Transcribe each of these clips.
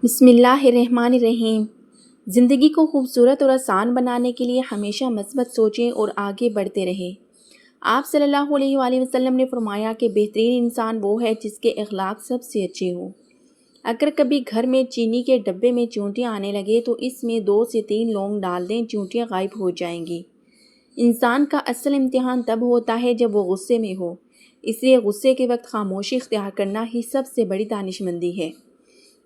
بسم اللہ الرحمن الرحیم۔ زندگی کو خوبصورت اور آسان بنانے کے لیے ہمیشہ مثبت سوچیں اور آگے بڑھتے رہیں۔ آپ صلی اللہ علیہ وآلہ وسلم نے فرمایا کہ بہترین انسان وہ ہے جس کے اخلاق سب سے اچھے ہوں۔ اگر کبھی گھر میں چینی کے ڈبے میں چونٹیاں آنے لگے تو اس میں 2 سے 3 لونگ ڈال دیں، چونٹیاں غائب ہو جائیں گی۔ انسان کا اصل امتحان تب ہوتا ہے جب وہ غصے میں ہو، اس لیے غصے کے وقت خاموشی اختیار کرنا ہی سب سے بڑی دانش مندی ہے۔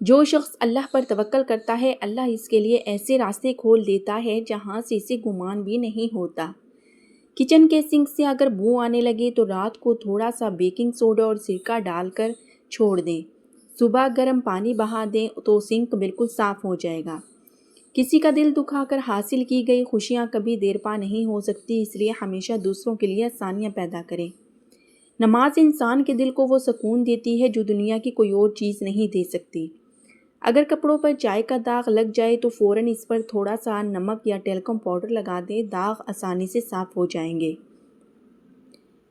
جو شخص اللہ پر توکل کرتا ہے، اللہ اس کے لیے ایسے راستے کھول دیتا ہے جہاں سے اسے گمان بھی نہیں ہوتا۔ کچن کے سنک سے اگر بو آنے لگے تو رات کو تھوڑا سا بیکنگ سوڈا اور سرکہ ڈال کر چھوڑ دیں، صبح گرم پانی بہا دیں تو سنک بالکل صاف ہو جائے گا۔ کسی کا دل دکھا کر حاصل کی گئی خوشیاں کبھی دیر پا نہیں ہو سکتی، اس لیے ہمیشہ دوسروں کے لیے آسانیاں پیدا کریں۔ نماز انسان کے دل کو وہ سکون دیتی ہے جو دنیا کی کوئی اور چیز نہیں دے سکتی۔ اگر کپڑوں پر چائے کا داغ لگ جائے تو فوراً اس پر تھوڑا سا نمک یا ٹیلکم پاؤڈر لگا دیں، داغ آسانی سے صاف ہو جائیں گے۔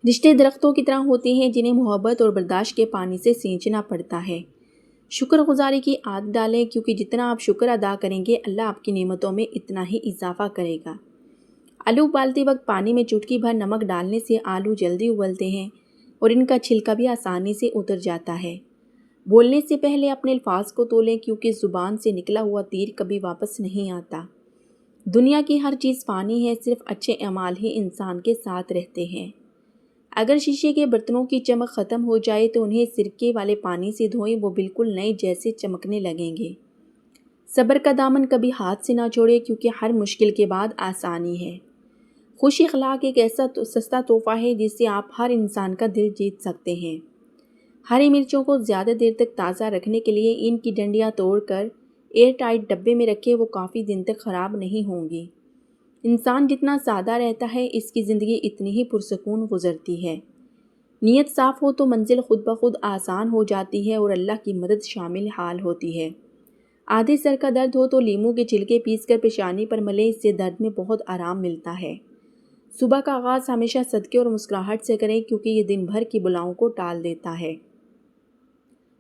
رشتے درختوں کی طرح ہوتے ہیں جنہیں محبت اور برداشت کے پانی سے سینچنا پڑتا ہے۔ شکر گزاری کی عادت ڈالیں، کیونکہ جتنا آپ شکر ادا کریں گے اللہ آپ کی نعمتوں میں اتنا ہی اضافہ کرے گا۔ آلو ابالتے وقت پانی میں چٹکی بھر نمک ڈالنے سے آلو جلدی ابلتے ہیں اور ان کا چھلکا بھی آسانی سے اتر جاتا ہے۔ بولنے سے پہلے اپنے الفاظ کو تولیں، کیونکہ زبان سے نکلا ہوا تیر کبھی واپس نہیں آتا۔ دنیا کی ہر چیز فانی ہے، صرف اچھے اعمال ہی انسان کے ساتھ رہتے ہیں۔ اگر شیشے کے برتنوں کی چمک ختم ہو جائے تو انہیں سرکے والے پانی سے دھوئیں، وہ بالکل نئے جیسے چمکنے لگیں گے۔ صبر کا دامن کبھی ہاتھ سے نہ چھوڑے، کیونکہ ہر مشکل کے بعد آسانی ہے۔ خوش اخلاق ایک ایسا سستا تحفہ ہے جس سے آپ ہر انسان کا دل جیت سکتے ہیں۔ ہری مرچوں کو زیادہ دیر تک تازہ رکھنے کے لیے ان کی ڈنڈیاں توڑ کر ایئر ٹائٹ ڈبے میں رکھیں، وہ کافی دن تک خراب نہیں ہوں گی۔ انسان جتنا سادہ رہتا ہے اس کی زندگی اتنی ہی پرسکون گزرتی ہے۔ نیت صاف ہو تو منزل خود بخود آسان ہو جاتی ہے اور اللہ کی مدد شامل حال ہوتی ہے۔ آدھے سر کا درد ہو تو لیموں کے چھلکے پیس کر پیشانی پر ملیں، اس سے درد میں بہت آرام ملتا ہے۔ صبح کا آغاز ہمیشہ صدقے اور مسکراہٹ سے کریں، کیونکہ یہ دن بھر کی بلاؤں کو ٹال دیتا ہے۔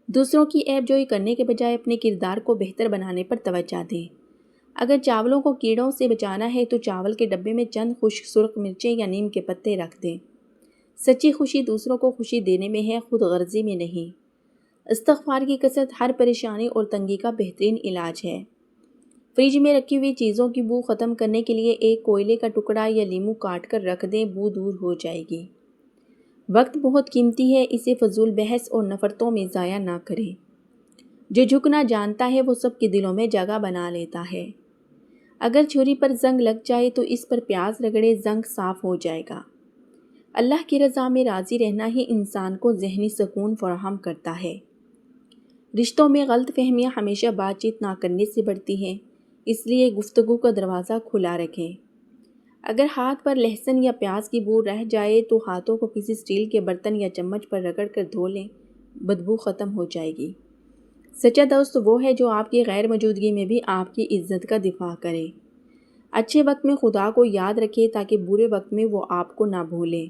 دوسروں کی عیب جوئی کرنے کے بجائے اپنے کردار کو بہتر بنانے پر توجہ دیں۔ اگر چاولوں کو کیڑوں سے بچانا ہے تو چاول کے ڈبے میں چند خشک سرخ مرچیں یا نیم کے پتے رکھ دیں۔ سچی خوشی دوسروں کو خوشی دینے میں ہے، خود غرضی میں نہیں۔ استغفار کی کثرت ہر پریشانی اور تنگی کا بہترین علاج ہے۔ فریج میں رکھی ہوئی چیزوں کی بو ختم کرنے کے لیے ایک کوئلے کا ٹکڑا یا لیموں کاٹ کر رکھ دیں، بو دور ہو جائے گی۔ وقت بہت قیمتی ہے، اسے فضول بحث اور نفرتوں میں ضائع نہ کریں۔ جو جھکنا جانتا ہے وہ سب کے دلوں میں جگہ بنا لیتا ہے۔ اگر چھری پر زنگ لگ جائے تو اس پر پیاز رگڑے، زنگ صاف ہو جائے گا۔ اللہ کی رضا میں راضی رہنا ہی انسان کو ذہنی سکون فراہم کرتا ہے۔ رشتوں میں غلط فہمیاں ہمیشہ بات چیت نہ کرنے سے بڑھتی ہیں، اس لیے گفتگو کا دروازہ کھلا رکھیں۔ اگر ہاتھ پر لہسن یا پیاز کی بو رہ جائے تو ہاتھوں کو کسی اسٹیل کے برتن یا چمچ پر رگڑ کر دھو لیں، بدبو ختم ہو جائے گی۔ سچا دوست وہ ہے جو آپ کی غیر موجودگی میں بھی آپ کی عزت کا دفاع کرے۔ اچھے وقت میں خدا کو یاد رکھے تاکہ برے وقت میں وہ آپ کو نہ بھولے۔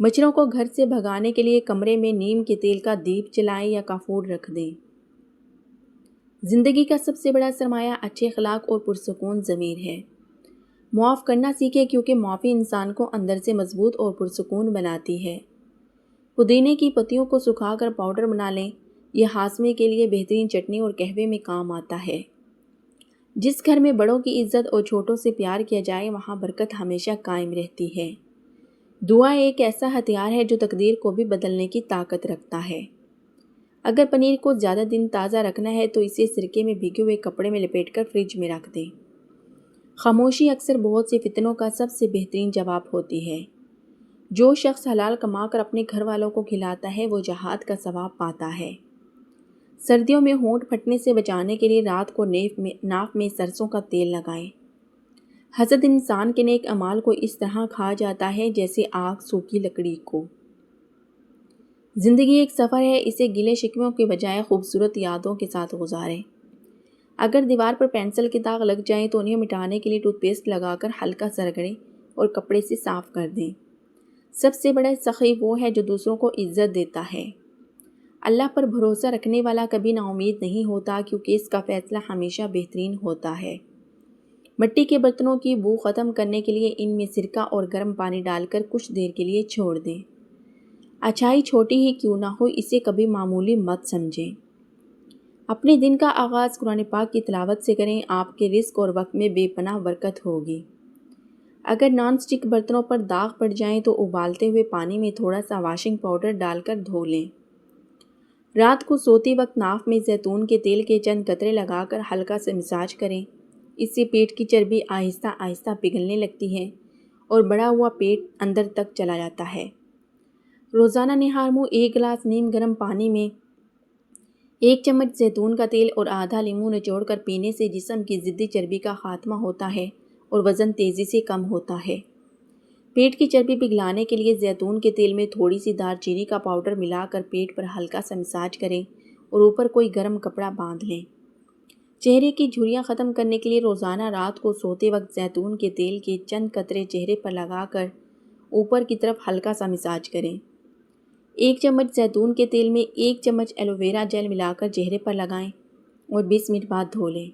مچھروں کو گھر سے بھگانے کے لیے کمرے میں نیم کے تیل کا دیپ جلائیں یا کافور رکھ دیں۔ زندگی کا سب سے بڑا سرمایہ اچھے اخلاق اور پرسکون ضمیر ہے۔ معاف کرنا سیکھیں، کیونکہ معافی انسان کو اندر سے مضبوط اور پرسکون بناتی ہے۔ پودینے کی پتیوں کو سکھا کر پاؤڈر بنا لیں، یہ ہاضمے کے لیے بہترین چٹنی اور قہوے میں کام آتا ہے۔ جس گھر میں بڑوں کی عزت اور چھوٹوں سے پیار کیا جائے وہاں برکت ہمیشہ قائم رہتی ہے۔ دعا ایک ایسا ہتھیار ہے جو تقدیر کو بھی بدلنے کی طاقت رکھتا ہے۔ اگر پنیر کو زیادہ دن تازہ رکھنا ہے تو اسے سرکے میں بھیگے ہوئے کپڑے میں لپیٹ کر فریج میں رکھ دیں۔ خاموشی اکثر بہت سے فتنوں کا سب سے بہترین جواب ہوتی ہے۔ جو شخص حلال کما کر اپنے گھر والوں کو کھلاتا ہے وہ جہاد کا ثواب پاتا ہے۔ سردیوں میں ہونٹ پھٹنے سے بچانے کے لیے رات کو ناک میں سرسوں کا تیل لگائیں۔ حسد انسان کے نیک اعمال کو اس طرح کھا جاتا ہے جیسے آگ سوکھی لکڑی کو۔ زندگی ایک سفر ہے، اسے گلے شکووں کے بجائے خوبصورت یادوں کے ساتھ گزاریں۔ اگر دیوار پر پینسل کے داغ لگ جائیں تو انہیں مٹانے کے لیے ٹوتھ پیسٹ لگا کر ہلکا سا رگڑیں اور کپڑے سے صاف کر دیں۔ سب سے بڑا سخی وہ ہے جو دوسروں کو عزت دیتا ہے۔ اللہ پر بھروسہ رکھنے والا کبھی نا امید نہیں ہوتا، کیونکہ اس کا فیصلہ ہمیشہ بہترین ہوتا ہے۔ مٹی کے برتنوں کی بو ختم کرنے کے لیے ان میں سرکہ اور گرم پانی ڈال کر کچھ دیر کے لیے چھوڑ دیں۔ اچھائی چھوٹی ہی کیوں نہ ہو، اسے کبھی معمولی مت سمجھیں۔ اپنے دن کا آغاز قرآن پاک کی تلاوت سے کریں، آپ کے رزق اور وقت میں بے پناہ برکت ہوگی۔ اگر نان سٹک برتنوں پر داغ پڑ جائیں تو ابالتے ہوئے پانی میں تھوڑا سا واشنگ پاؤڈر ڈال کر دھو لیں۔ رات کو سوتے وقت ناف میں زیتون کے تیل کے چند قطرے لگا کر ہلکا سے مساج کریں، اس سے پیٹ کی چربی آہستہ آہستہ پگھلنے لگتی ہے اور بڑھا ہوا پیٹ اندر تک چلا جاتا ہے۔ روزانہ نہار منہ 1 گلاس نیم گرم پانی میں 1 چمچ زیتون کا تیل اور آدھا لیموں نچوڑ کر پینے سے جسم کی ضدی چربی کا خاتمہ ہوتا ہے اور وزن تیزی سے کم ہوتا ہے۔ پیٹ کی چربی پگھلانے کے لیے زیتون کے تیل میں تھوڑی سی دار چینی کا پاؤڈر ملا کر پیٹ پر ہلکا سا مساج کریں اور اوپر کوئی گرم کپڑا باندھ لیں۔ چہرے کی جھریاں ختم کرنے کے لیے روزانہ رات کو سوتے وقت زیتون کے تیل کے چند قطرے چہرے پر لگا کر اوپر کی طرف ہلکا سا مساج کریں۔ 1 چمچ زیتون کے تیل میں 1 چمچ ایلو ویرا جیل ملا کر چہرے پر لگائیں اور 20 منٹ بعد دھو لیں۔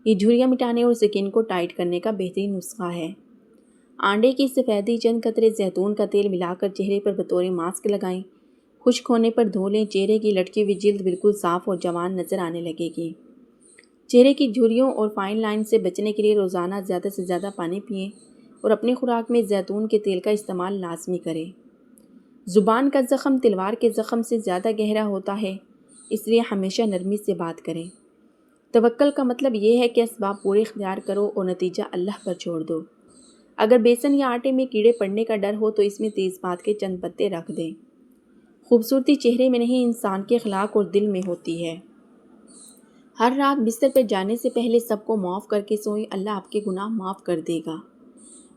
یہ جھریاں مٹانے اور سکن کو ٹائٹ کرنے کا بہترین نسخہ ہے۔ آنڈے کی سفیدی چند قطرے زیتون کا تیل ملا کر چہرے پر بطور ماسک لگائیں، خشک ہونے پر دھو لیں۔ چہرے کی لٹکی ہوئی جلد بالکل صاف اور جوان نظر آنے لگے گی۔ چہرے کی جھریوں اور فائن لائن سے بچنے کے لیے روزانہ زیادہ سے زیادہ پانی پئیں اور اپنی خوراک میں زیتون کے تیل کا استعمال لازمی کریں۔ زبان کا زخم تلوار کے زخم سے زیادہ گہرا ہوتا ہے، اس لیے ہمیشہ نرمی سے بات کریں۔ توکل کا مطلب یہ ہے کہ اسباب پورے اختیار کرو اور نتیجہ اللہ پر چھوڑ دو۔ اگر بیسن یا آٹے میں کیڑے پڑنے کا ڈر ہو تو اس میں تیز پات کے چند پتے رکھ دیں۔ خوبصورتی چہرے میں نہیں، انسان کے اخلاق اور دل میں ہوتی ہے۔ ہر رات بستر پر جانے سے پہلے سب کو معاف کر کے سوئیں، اللہ آپ کے گناہ معاف کر دے گا۔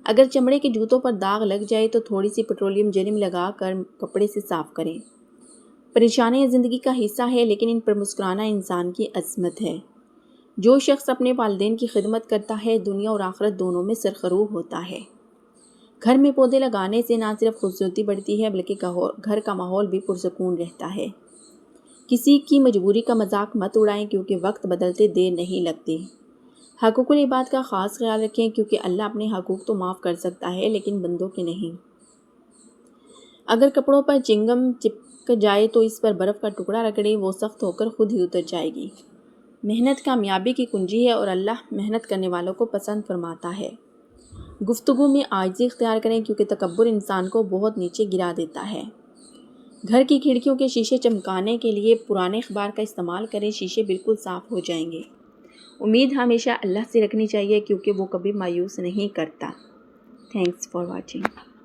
اگر چمڑے کے جوتوں پر داغ لگ جائے تو تھوڑی سی پیٹرولیم جیلم لگا کر کپڑے سے صاف کریں۔ پریشانیاں زندگی کا حصہ ہے، لیکن ان پر مسکرانا انسان کی عظمت ہے۔ جو شخص اپنے والدین کی خدمت کرتا ہے دنیا اور آخرت دونوں میں سرخرو ہوتا ہے۔ گھر میں پودے لگانے سے نہ صرف خوبصورتی بڑھتی ہے بلکہ گھر کا ماحول بھی پرسکون رہتا ہے۔ کسی کی مجبوری کا مذاق مت اڑائیں، کیونکہ وقت بدلتے دیر نہیں لگتی۔ حقوق العباد کا خاص خیال رکھیں، کیونکہ اللہ اپنے حقوق تو معاف کر سکتا ہے لیکن بندوں کے نہیں۔ اگر کپڑوں پر چنگم چپک جائے تو اس پر برف کا ٹکڑا رگڑیں، وہ سخت ہو کر خود ہی اتر جائے گی۔ محنت کامیابی کی کنجی ہے اور اللہ محنت کرنے والوں کو پسند فرماتا ہے۔ گفتگو میں عاجزی اختیار کریں، کیونکہ تکبر انسان کو بہت نیچے گرا دیتا ہے۔ گھر کی کھڑکیوں کے شیشے چمکانے کے لیے پرانے اخبار کا استعمال کریں، شیشے بالکل صاف ہو جائیں گے۔ امید ہمیشہ اللہ سے رکھنی چاہیے، کیونکہ وہ کبھی مایوس نہیں کرتا۔ Thanks for watching.